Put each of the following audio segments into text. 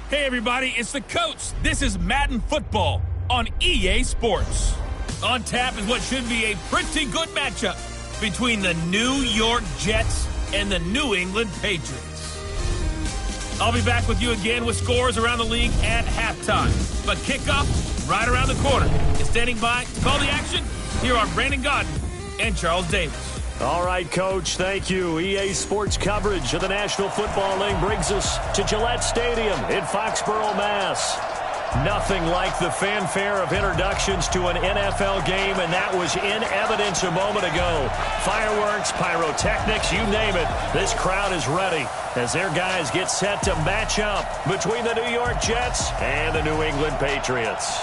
Hey everybody, it's the coach. This is Madden Football on EA Sports. On tap is what should be a pretty good matchup between the New York Jets and the New England Patriots. I'll be back with you again with scores around the league at halftime. But kickoff right around the corner. And standing by to call the action, here are Brandon Godden and Charles Davis. All right, Coach, thank you. EA Sports coverage of the National Football League brings us to Gillette Stadium in Foxborough, Mass. Nothing like the fanfare of introductions to an NFL game, and that was in evidence a moment ago. Fireworks, pyrotechnics, you name it. This crowd is ready as their guys get set to match up between the New York Jets and the New England Patriots.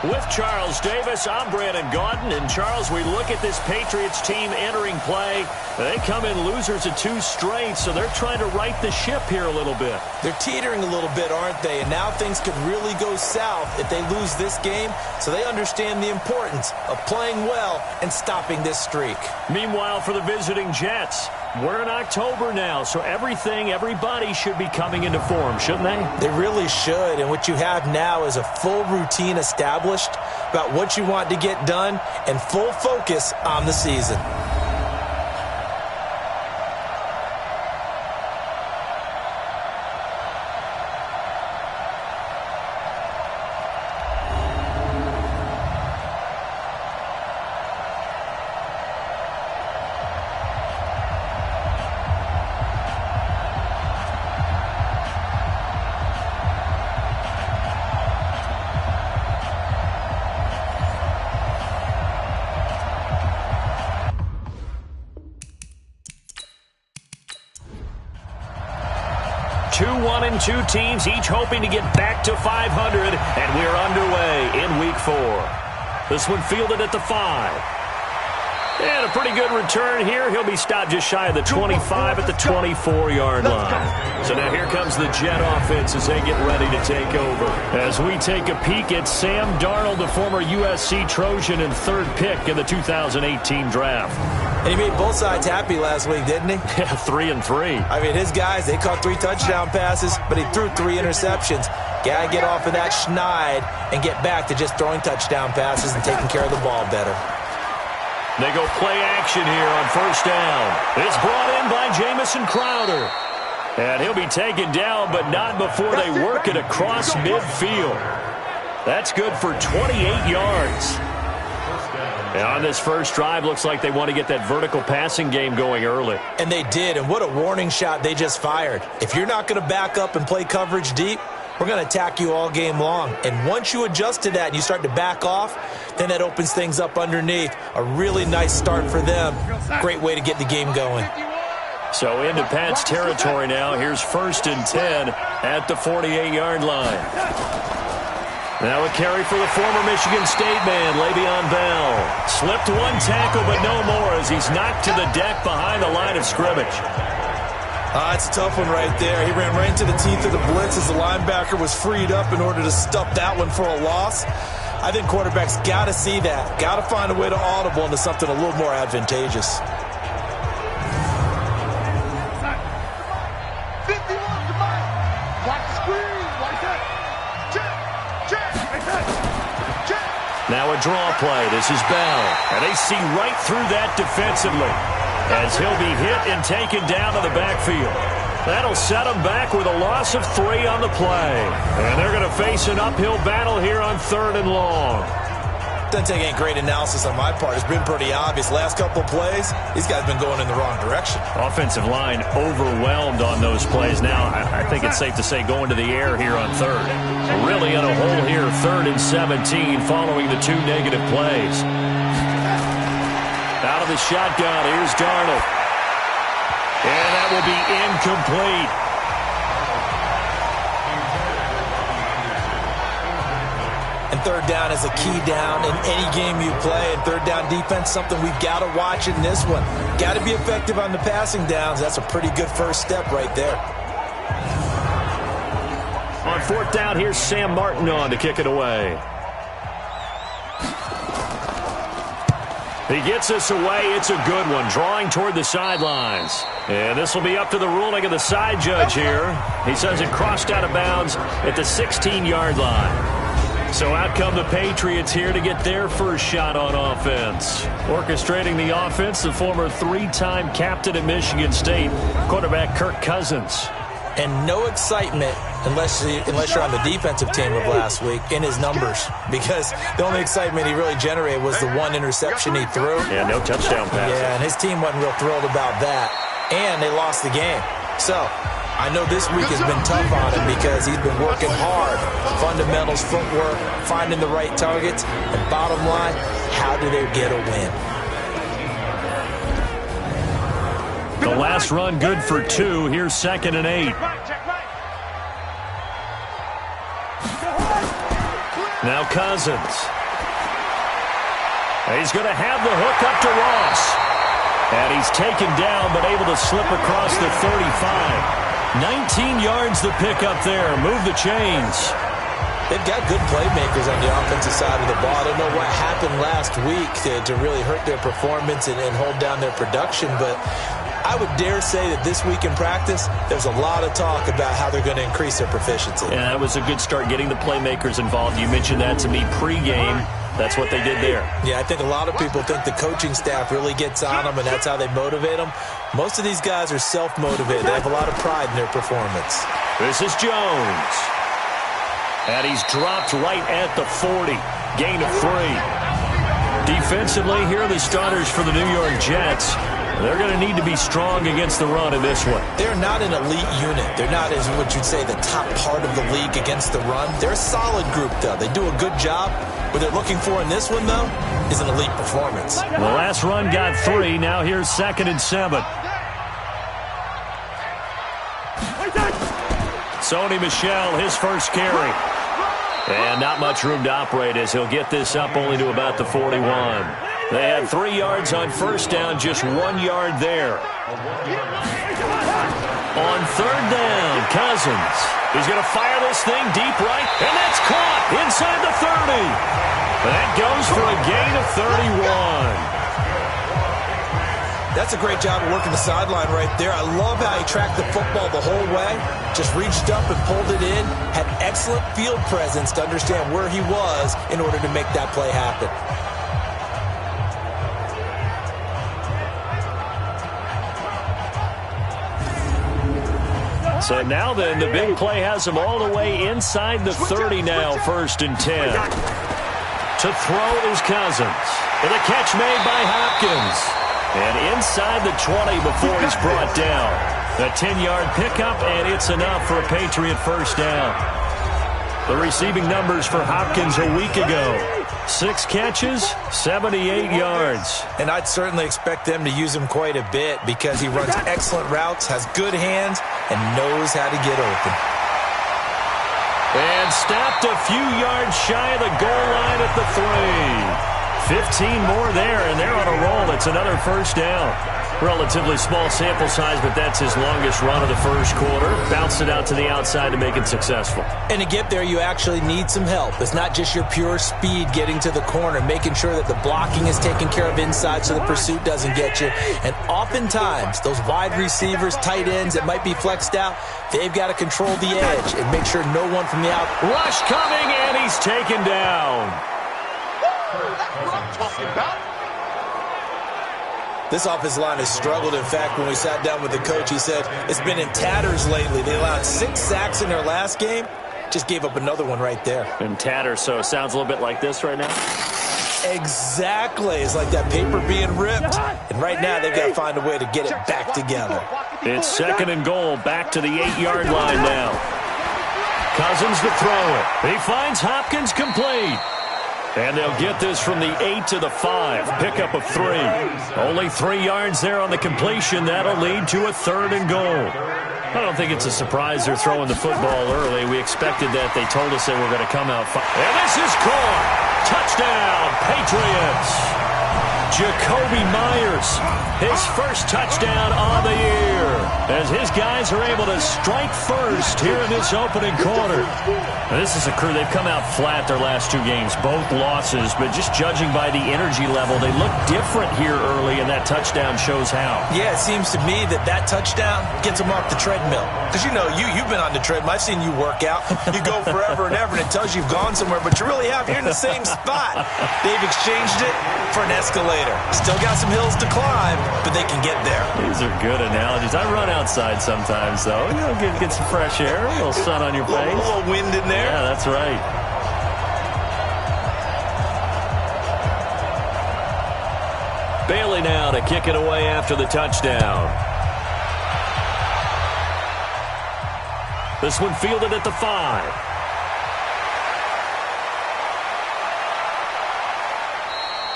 With Charles Davis, I'm Brandon Gaudin. And Charles, we look at this Patriots team entering play. They come in losers of 2 straight, so they're trying to right the ship here a little bit. They're teetering a little bit, aren't they? And now things could really go south if they lose this game, so they understand the importance of playing well and stopping this streak. Meanwhile, for the visiting Jets, we're in October now, so everybody should be coming into form, shouldn't they? They really should, and what you have now is a full routine established about what you want to get done and full focus on the season. Two 1-2 teams, each hoping to get back to 500, and we're underway in Week 4. This one fielded at the 5. And a pretty good return here. He'll be stopped just shy of the 25 at the 24-yard line. So now here comes the Jet offense as they get ready to take over. As we take a peek at Sam Darnold, the former USC Trojan and 3rd pick in the 2018 draft. And he made both sides happy last week, didn't he? Yeah, 3-3. I mean, his guys, they caught 3 touchdown passes, but he threw 3 interceptions. Got to get off of that schneid and get back to just throwing touchdown passes and taking care of the ball better. They go play action here on 1st down. It's brought in by Jamison Crowder. And he'll be taken down, but not before they work it across midfield. That's good for 28 yards. And on this first drive, looks like they want to get that vertical passing game going early. And they did, and what a warning shot they just fired. If you're not going to back up and play coverage deep, we're going to attack you all game long. And once you adjust to that and you start to back off, then that opens things up underneath. A really nice start for them. Great way to get the game going. So into Pat's territory now. Here's 1st and 10 at the 48-yard line. Now a carry for the former Michigan State man, Le'Veon Bell. Slipped 1 tackle, but no more as he's knocked to the deck behind the line of scrimmage. It's a tough one right there. He ran right into the teeth of the blitz as the linebacker was freed up in order to stuff that one for a loss. I think quarterbacks got to see that. Got to find a way to audible into something a little more advantageous. Now a draw play. This is Bell. And they see right through that defensively as he'll be hit and taken down to the backfield. That'll set him back with a loss of 3 on the play. And they're going to face an uphill battle here on 3rd and long. Doesn't take any great analysis on my part. It's been pretty obvious. Last couple of plays, these guys have been going in the wrong direction. Offensive line overwhelmed on those plays. Now, I think it's safe to say going to the air here on 3rd. Really in a hole here, 3rd and 17 following the 2 negative plays. Out of the shotgun, here's Darnold. And that will be incomplete. And 3rd down is a key down in any game you play. And 3rd down defense, something we've got to watch in this one. Got to be effective on the passing downs. That's a pretty good first step right there. On 4th down, here's Sam Martin on to kick it away. He gets us away. It's a good one, drawing toward the sidelines. And this will be up to the ruling of the side judge here. He says it crossed out of bounds at the 16-yard line. So out come the Patriots here to get their first shot on offense. Orchestrating the offense, the former three-time captain at Michigan State, quarterback Kirk Cousins. And no excitement unless you're on the defensive team of last week in his numbers, because the only excitement he really generated was the one interception he threw. Yeah, no touchdown pass. Yeah, and his team wasn't real thrilled about that. And they lost the game. So I know this week has been tough on him because he's been working hard. Fundamentals, footwork, finding the right targets. And bottom line, how do they get a win? The last run good for 2. Here's 2nd and 8. Now Cousins. He's going to have the hook up to Ross. And he's taken down but able to slip across the 35. 19 yards to pick up there. Move the chains. They've got good playmakers on the offensive side of the ball. I don't know what happened last week to really hurt their performance and hold down their production, but I would dare say that this week in practice, there's a lot of talk about how they're going to increase their proficiency. Yeah, that was a good start getting the playmakers involved. You mentioned that to me pregame. That's what they did there. Yeah, I think a lot of people think the coaching staff really gets on them, and that's how they motivate them. Most of these guys are self-motivated. They have a lot of pride in their performance. This is Jones. And he's dropped right at the 40. Gain of 3. Defensively, here are the starters for the New York Jets. They're going to need to be strong against the run in this one. They're not an elite unit. They're not, as what you'd say, the top part of the league against the run. They're a solid group, though. They do a good job. What they're looking for in this one, though, is an elite performance. The last run got 3. Now here's 2nd and 7. Sony Michel, his first carry. And not much room to operate as he'll get this up only to about the 41. They had 3 yards on first down, just 1 yard there. On 3rd down, Cousins. He's going to fire this thing deep right, and that's caught inside the 30. That goes for a gain of 31. That's a great job of working the sideline right there. I love how he tracked the football the whole way. Just reached up and pulled it in. Had excellent field presence to understand where he was in order to make that play happen. So now then, the big play has him all the way inside the 30 now, 1st and 10. To throw is Cousins. With a catch made by Hopkins. And inside the 20 before he's brought down. A 10-yard pickup, and it's enough for a Patriot first down. The receiving numbers for Hopkins a week ago. 6 catches, 78 yards. And I'd certainly expect them to use him quite a bit because he runs excellent routes, has good hands, and knows how to get open. And stopped a few yards shy of the goal line at the 3. 15 more there, and they're on a roll. It's another first down. Relatively small sample size, but that's his longest run of the first quarter. Bounced it out to the outside to make it successful. And to get there, you actually need some help. It's not just your pure speed getting to the corner, making sure that the blocking is taken care of inside so the pursuit doesn't get you. And oftentimes, those wide receivers, tight ends that might be flexed out, they've got to control the edge and make sure no one from the out. Rush coming, and he's taken down. That's what I'm talking about. This offensive line has struggled. In fact, when we sat down with the coach, he said it's been in tatters lately. They allowed 6 sacks in their last game. Just gave up another one right there. In tatters, so it sounds a little bit like this right now. Exactly. It's like that paper being ripped. And right now, they've got to find a way to get it back together. It's 2nd and goal. Back to the 8-yard line now. Cousins to throw it. He finds Hopkins complete. And they'll get this from the 8 to the 5. Pickup of 3. Only 3 yards there on the completion. That'll lead to a 3rd and goal. I don't think it's a surprise they're throwing the football early. We expected that. They told us they were going to come out. And this is caught. Touchdown, Patriots. Jacoby Myers, his first touchdown on the year. as his guys are able to strike first here in this opening quarter. This is a crew. They've come out flat their last 2 games, both losses, but just judging by the energy level, they look different here early, and that touchdown shows how. Yeah, it seems to me that touchdown gets them off the treadmill. Because, you've been on the treadmill. I've seen you work out. You go forever and ever, and it tells you you've gone somewhere, but you really have. You're in the same spot. They've exchanged it for an escalator. Still got some hills to climb, but they can get there. These are good analogies. I run outside sometimes, though. Get some fresh air, a little sun on your face. A little wind in there. Yeah, that's right. Bailey now to kick it away after the touchdown. This one fielded at the 5.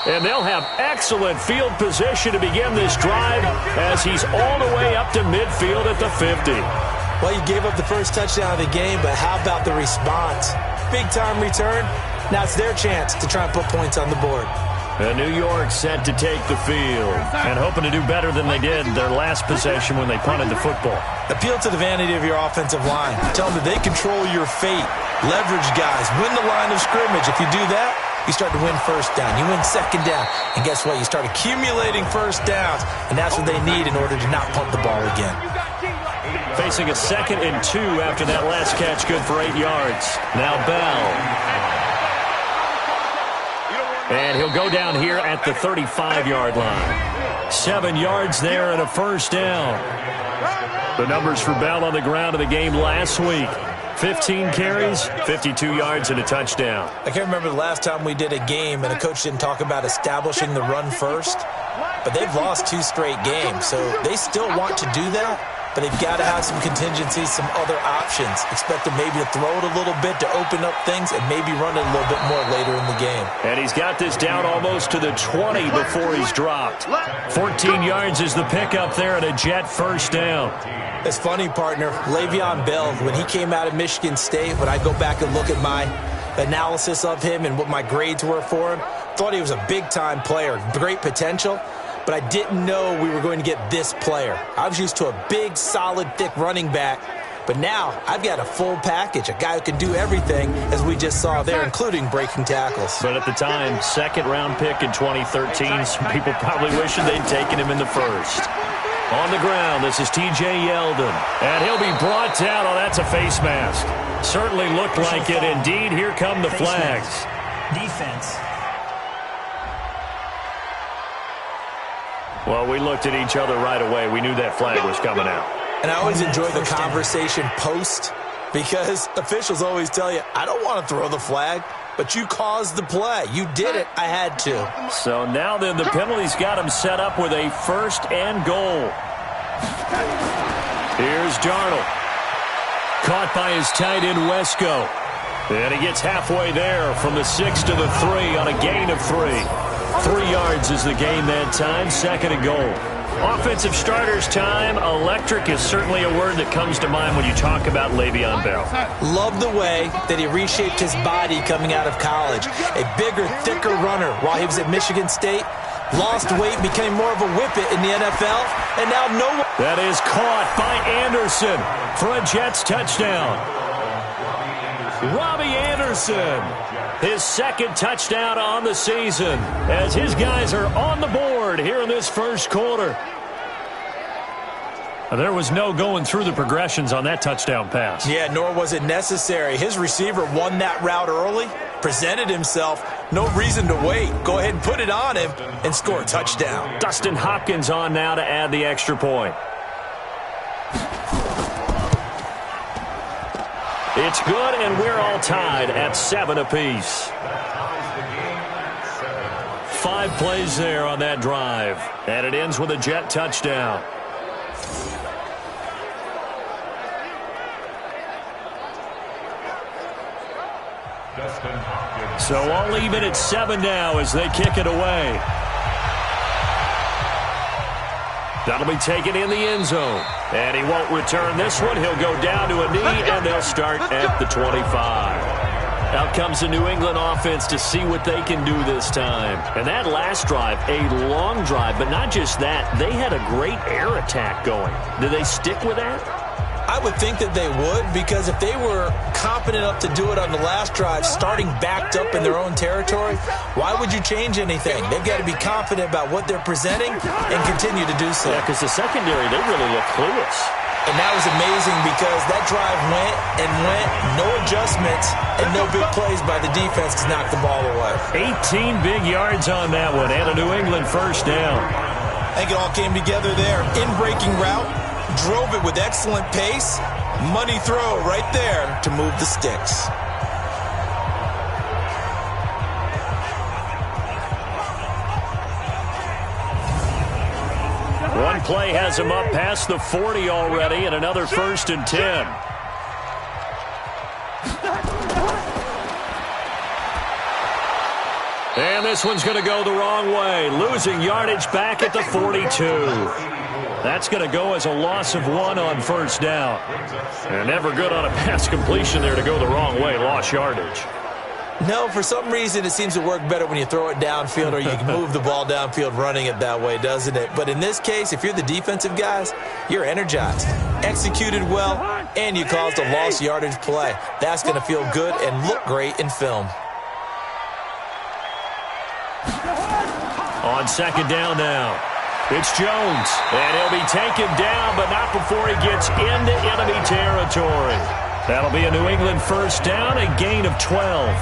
And they'll have excellent field position to begin this drive as he's all the way up to midfield at the 50. Well, you gave up the first touchdown of the game, but how about the response? Big-time return. Now it's their chance to try and put points on the board. And New York set to take the field and hoping to do better than they did their last possession when they punted the football. Appeal to the vanity of your offensive line. Tell them that they control your fate. Leverage guys. Win the line of scrimmage. If you do that, you start to win first down. You win second down. And guess what? You start accumulating first downs, and that's what they need in order to not punt the ball again. Facing a 2nd and 2 after that last catch, good for 8 yards. Now Bell. And he'll go down here at the 35-yard line. 7 yards there and a first down. The numbers for Bell on the ground of the game last week. 15 carries, 52 yards, and a touchdown. I can't remember the last time we did a game and a coach didn't talk about establishing the run first. But they've lost 2 straight games, so they still want to do that. But they've got to have some contingencies, some other options. Expect them maybe to throw it a little bit to open up things and maybe run it a little bit more later in the game. And he's got this down almost to the 20 before he's dropped. 14 yards is the pickup there and a Jet first down. It's funny, partner. Le'Veon Bell, when he came out of Michigan State, when I go back and look at my analysis of him and what my grades were for him, thought he was a big-time player, great potential. But I didn't know we were going to get this player. I was used to a big, solid, thick running back. But now I've got a full package, a guy who can do everything, as we just saw there, including breaking tackles. But at the time, 2nd-round pick in 2013, some people probably wishing they'd taken him in the 1st. On the ground, this is T.J. Yeldon. And he'll be brought down. Oh, that's a face mask. Certainly looked like it. Indeed, here come the flags. Defense. Well, we looked at each other right away. We knew that flag was coming out. And I always enjoy the conversation post because officials always tell you, I don't want to throw the flag, but you caused the play. You did it. I had to. So now then the penalty's got him set up with a 1st and goal. Here's Darnold. Caught by his tight end, Wesco. And he gets halfway there from the 6 to the 3 on a gain of 3. 3 yards is the gain that time, 2nd and goal. Offensive starters time. Electric is certainly a word that comes to mind when you talk about Le'Veon Bell. Love the way that he reshaped his body coming out of college. A bigger, thicker runner while he was at Michigan State. Lost weight, became more of a whippet in the NFL, and now no one. That is caught by Anderson for a Jets touchdown. Robbie Anderson, his 2nd touchdown on the season, as his guys are on the board here in this 1st quarter. There was no going through the progressions on that touchdown pass. Yeah, nor was it necessary. His receiver won that route early, presented himself. No reason to wait. Go ahead and put it on him and score a touchdown. Dustin Hopkins on now to add the extra point. It's good, and we're all tied at 7 apiece. 5 plays there on that drive, and it ends with a Jet touchdown. So all even at 7 now as they kick it away. That'll be taken in the end zone. And he won't return this one. He'll go down to a knee, and they'll start at the 25. Out comes the New England offense to see what they can do this time. And that last drive, a long drive, but not just that. They had a great air attack going. Do they stick with that? I would think that they would, because if they were confident enough to do it on the last drive, starting backed up in their own territory, why would you change anything? They've got to be confident about what they're presenting and continue to do so. Yeah, because the secondary, they really look clueless. And that was amazing because that drive went and went, no adjustments, and no big plays by the defense to knock the ball away. 18 big yards on that one, and a New England first down. I think it all came together there. In-breaking route, drove it with excellent pace. Money throw right there to move the sticks. One play has him up past the 40 already, and another 1st and 10. And this one's going to go the wrong way, losing yardage back at the 42. That's going to go as a loss of 1 on 1st down. And never good on a pass completion there to go the wrong way, lost yardage. No, for some reason it seems to work better when you throw it downfield or you can move the ball downfield running it that way, doesn't it? But in this case, if you're the defensive guys, you're energized, executed well, and you caused a lost yardage play. That's going to feel good and look great in film. On 2nd down now, it's Jones, and he'll be taken down, but not before he gets into enemy territory. That'll be a New England first down, a gain of 12.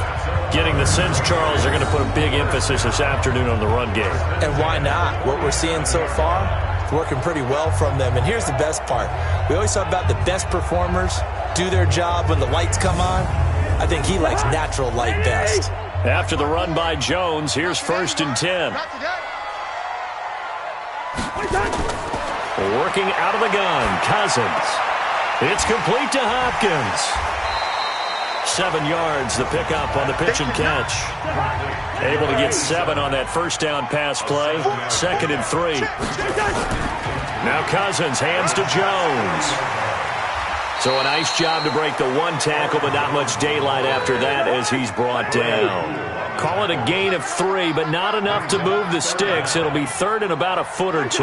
Getting the sense, Charles, they're going to put a big emphasis this afternoon on the run game. And why not? What we're seeing so far, it's working pretty well from them. And here's the best part. We always talk about the best performers do their job when the lights come on. I think he likes natural light best. After the run by Jones, here's 1st and 10. Working out of the gun, Cousins. It's complete to Hopkins. 7 yards, the pickup on the pitch and catch. Able to get 7 on that first down pass play. 2nd and 3. Now Cousins hands to Jones. So a nice job to break the 1 tackle, but not much daylight after that as he's brought down. Call it a gain of 3, but not enough to move the sticks. It'll be 3rd and about a foot or 2.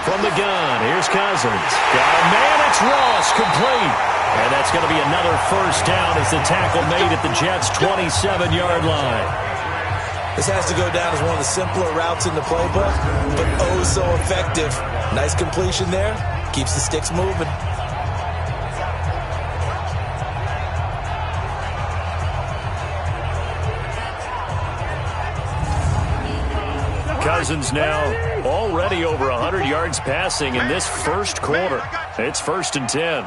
From the gun, here's Cousins. Got a man, it's Ross, complete. And that's going to be another first down as the tackle made at the Jets' 27-yard line. This has to go down as one of the simpler routes in the playbook, but oh so effective. Nice completion there. Keeps the sticks moving. Cousins now already over 100 yards passing in this first quarter. It's 1st and 10.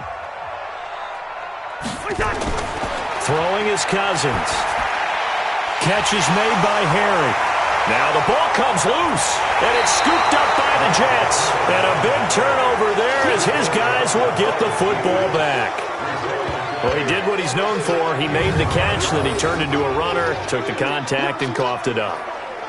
Throwing is Cousins. Catch is made by Harry. Now the ball comes loose, and it's scooped up by the Jets. And a big turnover there as his guys will get the football back. Well, he did what he's known for. He made the catch, then he turned into a runner, took the contact, and coughed it up.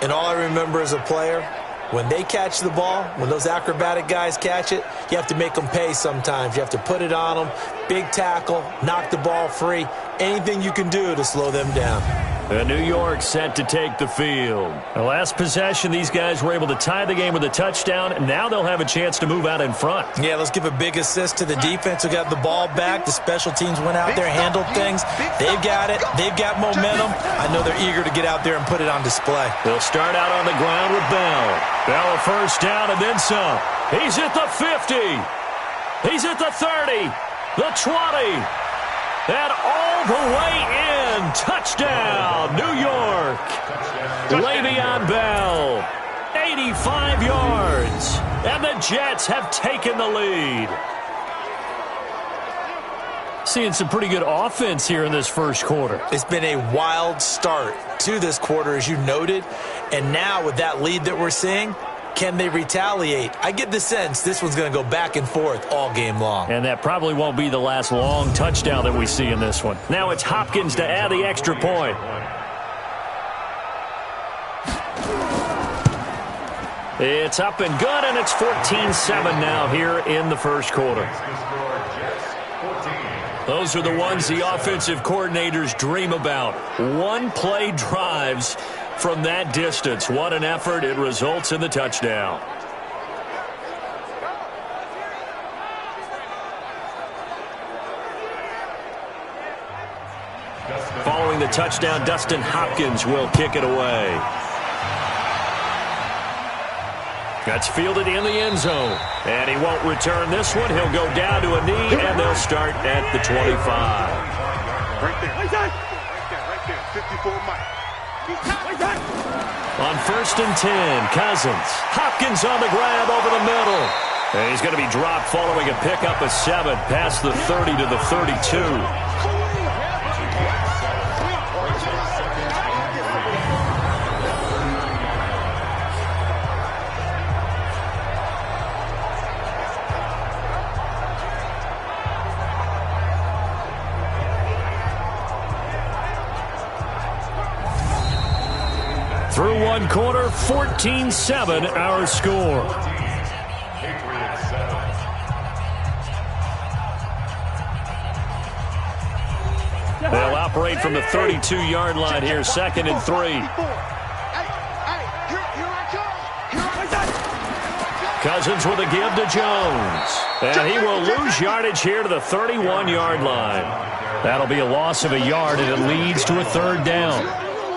And all I remember as a player, when they catch the ball, when those acrobatic guys catch it, you have to make them pay sometimes. You have to put it on them, big tackle, knock the ball free, anything you can do to slow them down. And New York set to take the field. The last possession, these guys were able to tie the game with a touchdown, and now they'll have a chance to move out in front. Yeah, let's give a big assist to the defense who got the ball back. The special teams went out there, handled things. They've got it. They've got momentum. I know they're eager to get out there and put it on display. They'll start out on the ground with Bell. Bell a first down and then some. He's at the 50. He's at the 30. The 20. And all the way in. Touchdown, New York. Le'Veon Bell, 85 yards. And the Jets have taken the lead. Seeing some pretty good offense here in this first quarter. It's been a wild start to this quarter, as you noted. And now with that lead that we're seeing, can they retaliate? I get the sense this one's going to go back and forth all game long. And that probably won't be the last long touchdown that we see in this one. Now it's Hopkins to add the extra point. It's up and good, and it's 14-7 now here in the first quarter. Those are the ones the offensive coordinators dream about. One-play drives from that distance. What an effort. It results in the touchdown. Following the touchdown, Dustin Hopkins will kick it away. That's fielded in the end zone. And he won't return this one. He'll go down to a knee, and they'll start at the 25. Right there. Right there. 54 Mike. On 1st and 10, Cousins. Hopkins on the grab over the middle. And he's going to be dropped following a pickup of 7 past the 30 to the 32. Through one quarter, 14-7 our score. They'll operate from the 32-yard line here, 2nd and 3. Cousins with a give to Jones. And he will lose yardage here to the 31-yard line. That'll be a loss of a yard, and it leads to a 3rd down.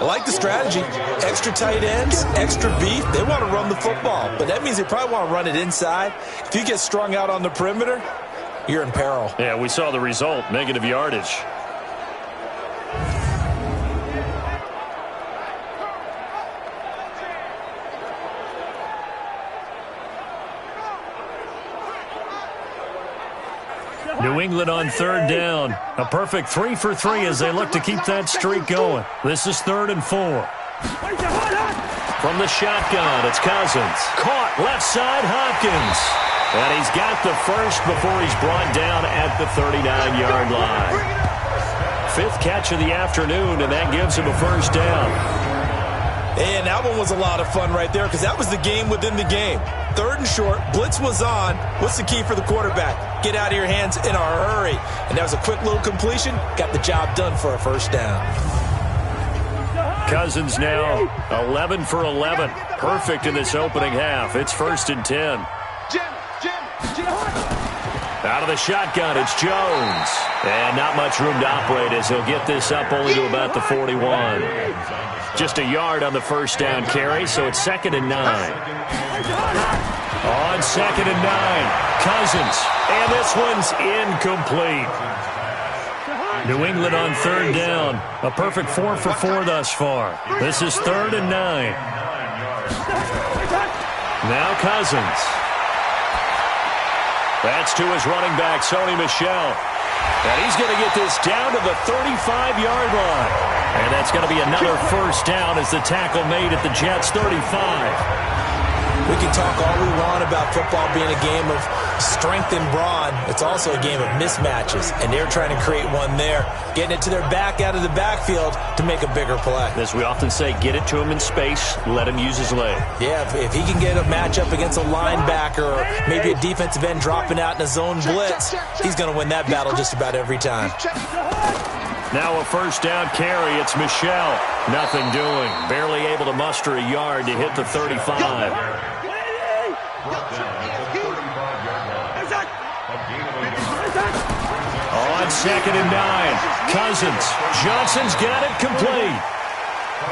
I like the strategy. Extra tight ends, extra beef. They want to run the football, but that means they probably want to run it inside. If you get strung out on the perimeter, you're in peril. Yeah, we saw the result, negative yardage. New England on 3rd down. A perfect 3 for 3 as they look to keep that streak going. This is 3rd and 4. From the shotgun, it's Cousins. Caught left side, Hopkins. And he's got the first before he's brought down at the 39-yard line. 5th catch of the afternoon, and that gives him a 1st down. And that one was a lot of fun right there because that was the game within the game. 3rd and short, blitz was on. What's the key for the quarterback? Get out of your hands in a hurry. And that was a quick little completion. Got the job done for a 1st down. Cousins now 11 for 11. Perfect in this opening half. It's 1st and 10. Out of the shotgun, it's Jones. And not much room to operate as he'll get this up only to about the 41. Just a yard on the 1st down carry, so it's 2nd and 9. On 2nd and 9, Cousins. And this one's incomplete. New England on 3rd down. A perfect 4 for 4 thus far. This is 3rd and 9. Now Cousins. That's to his running back, Sony Michel. And he's going to get this down to the 35-yard line. And that's going to be another 1st down as the tackle made at the Jets' 35. We can talk all we want about football being a game of strength and brawn. It's also a game of mismatches, and they're trying to create one there, getting it to their back out of the backfield to make a bigger play. As we often say, get it to him in space, let him use his leg. Yeah, if he can get a matchup against a linebacker or maybe a defensive end dropping out in a zone blitz, he's going to win that battle just about every time. Now a 1st down carry. It's Michel. Nothing doing. Barely able to muster a yard to hit the 35. On 2nd and 9. Cousins. Johnson's got it complete.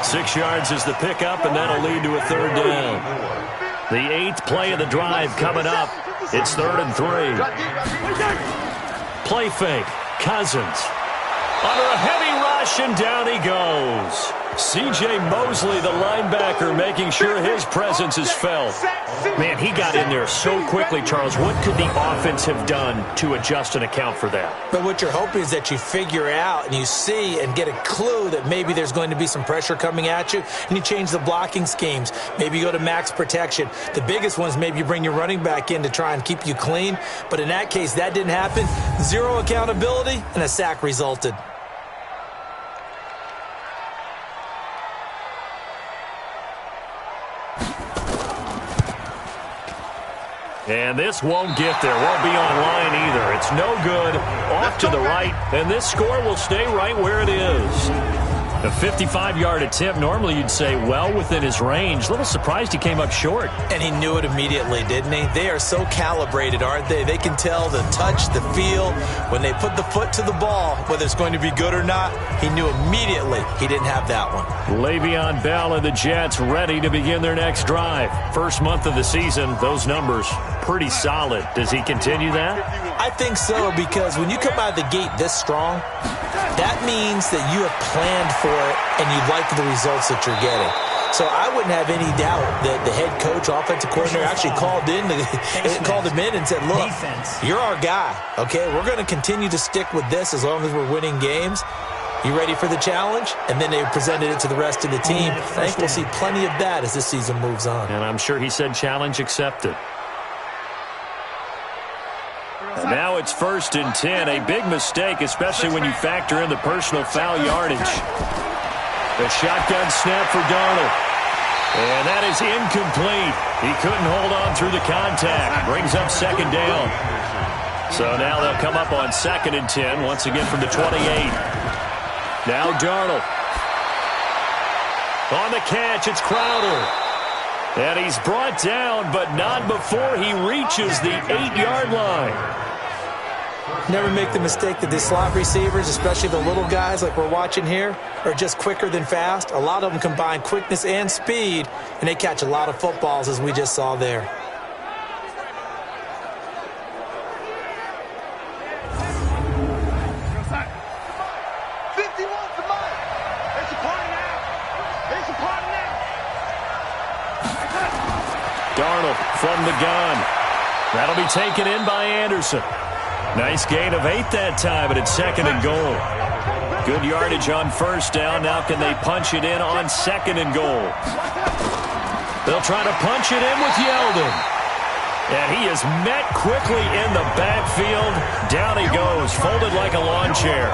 6 yards is the pickup, and that'll lead to a 3rd down. The 8th play of the drive coming up. It's 3rd and 3. Play fake. Cousins. Under a heavy rush, and down he goes. C.J. Mosley, the linebacker, making sure his presence is felt. Man, he got in there so quickly, Charles. What could the offense have done to adjust and account for that? But what you're hoping is that you figure out and you see and get a clue that maybe there's going to be some pressure coming at you, and you change the blocking schemes. Maybe you go to max protection. The biggest one is maybe you bring your running back in to try and keep you clean. But in that case, that didn't happen. 0 accountability, and a sack resulted. And this won't get there. Won't be online either. It's no good. Off to the right. And this score will stay right where it is. A 55-yard attempt. Normally you'd say well within his range. A little surprised he came up short. And he knew it immediately, didn't he? They are so calibrated, aren't they? They can tell the touch, the feel. When they put the foot to the ball, whether it's going to be good or not, he knew immediately he didn't have that one. Le'Veon Bell and the Jets ready to begin their next drive. First month of the season, those numbers pretty solid. Does he continue that? I think so, because when you come out of the gate this strong, that means that you have planned for it and you like the results that you're getting. So I wouldn't have any doubt that the head coach, offensive coordinator, actually called him in and said, look, you're our guy, okay? We're going to continue to stick with this as long as we're winning games. You ready for the challenge? And then they presented it to the rest of the team. I think we'll see plenty of that as this season moves on. And I'm sure he said challenge accepted. And now it's 1st and 10. A big mistake, especially when you factor in the personal foul yardage. The shotgun snap for Darnold. And that is incomplete. He couldn't hold on through the contact. Brings up 2nd down. So now they'll come up on 2nd and 10, once again from the 28. Now Darnold. On the catch, it's Crowder. And he's brought down, but not before he reaches the 8-yard line. Never make the mistake that the slot receivers, especially the little guys like we're watching here, are just quicker than fast. A lot of them combine quickness and speed, and they catch a lot of footballs, as we just saw there. Darnold from the gun. That'll be taken in by Anderson. Nice gain of 8 that time, but it's 2nd and goal. Good yardage on 1st down. Now can they punch it in on 2nd and goal? They'll try to punch it in with Yeldon. And he is met quickly in the backfield. Down he goes, folded like a lawn chair.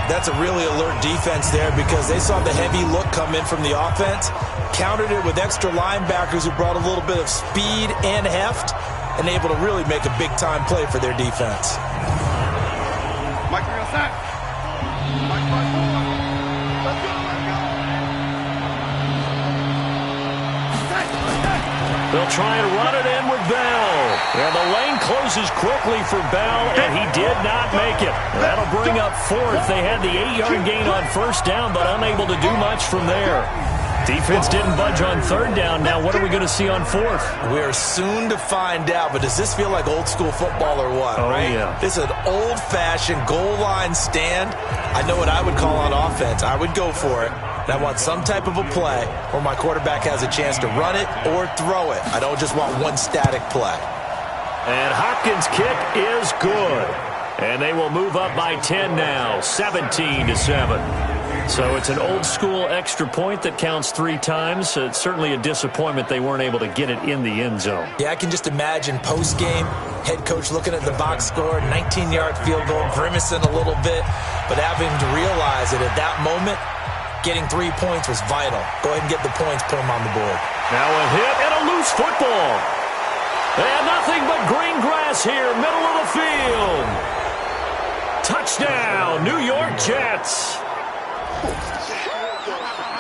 That's a really alert defense there because they saw the heavy look come in from the offense, countered it with extra linebackers who brought a little bit of speed and heft, and able to really make a big-time play for their defense. Mike, you're outside. They'll try and run it in with Bell. And the lane closes quickly for Bell, and he did not make it. That'll bring up 4th. They had the 8-yard gain on 1st down, but unable to do much from there. Defense didn't budge on 3rd down. Now what are we going to see on 4th? We're soon to find out, but does this feel like old school football or what, right? Yeah. This is an old-fashioned goal line stand. I know what I would call on offense. I would go for it. And I want some type of a play where my quarterback has a chance to run it or throw it. I don't just want one static play. And Hopkins' kick is good. And they will move up by 10 now, 17-7. So it's an old-school extra point that counts 3 times. It's certainly a disappointment they weren't able to get it in the end zone. Yeah, I can just imagine post-game, head coach looking at the box score, 19-yard field goal, grimacing a little bit, but having to realize that at that moment, getting 3 points was vital. Go ahead and get the points, put them on the board. Now a hit and a loose football. And nothing but green grass here, middle of the field. Touchdown, New York Jets.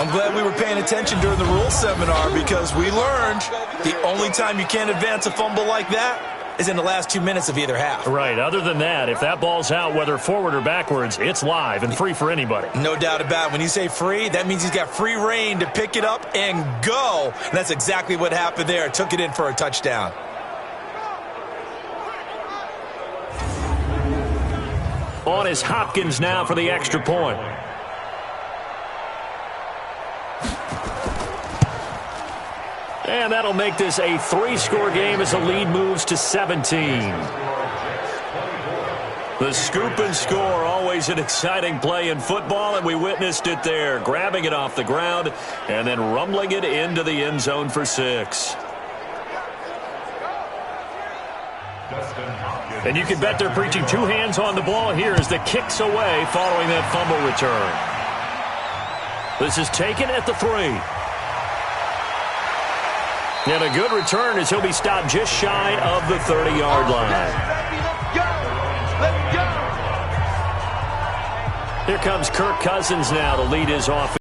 I'm glad we were paying attention during the rules seminar because we learned the only time you can't advance a fumble like that is in the last 2 minutes of either half. Right. Other than that, if that ball's out, whether forward or backwards, it's live and free for anybody. No doubt about it. When you say free, that means he's got free reign to pick it up and go. And that's exactly what happened there. Took it in for a touchdown. On is Hopkins now for the extra point. And that'll make this a 3-score game as the lead moves to 17. The scoop and score, always an exciting play in football, and we witnessed it there, grabbing it off the ground and then rumbling it into the end zone for 6. And you can bet they're preaching 2 hands on the ball here as the kick's away following that fumble return. This is taken at the 3. And a good return as he'll be stopped just shy of the 30-yard line. Let's go. Here comes Kirk Cousins now to lead his offense.